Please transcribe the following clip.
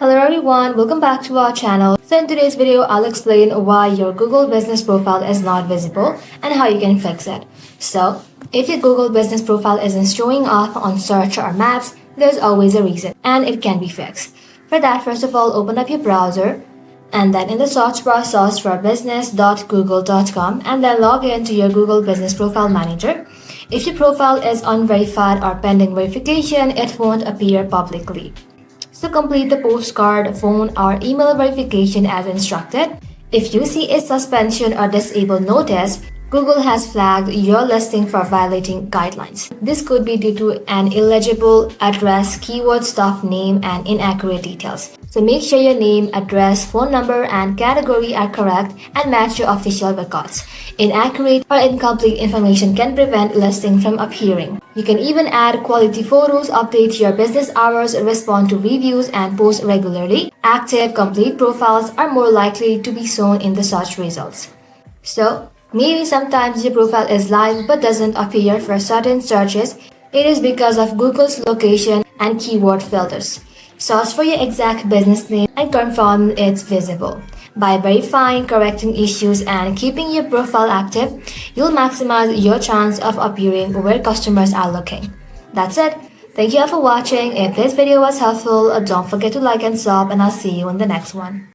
Hello everyone, welcome back to our channel. So in today's video, I'll explain why your Google business profile is not visible and how you can fix it. So, if your Google business profile isn't showing up on search or maps, there's always a reason and it can be fixed. For that, first of all, open up your browser and then in the search bar search for business.google.com and then log in to your Google Business Profile Manager. If your profile is unverified or pending verification, it won't appear publicly. So complete the postcard, phone or email verification as instructed. If you see a suspension or disabled notice, Google has flagged your listing for violating guidelines. This could be due to an illegible address, keyword stuff name, and inaccurate details. So make sure your name, address, phone number, and category are correct and match your official records. Inaccurate or incomplete information can prevent listing from appearing. You can even add quality photos, update your business hours, respond to reviews, and post regularly. Active, complete profiles are more likely to be shown in the search results. So, maybe sometimes your profile is live but doesn't appear for certain searches. It is because of Google's location and keyword filters. Search for your exact business name and confirm it's visible. By verifying, correcting issues, and keeping your profile active, you'll maximize your chance of appearing where customers are looking. That's it. Thank you all for watching. If this video was helpful, don't forget to like and sub, and I'll see you in the next one.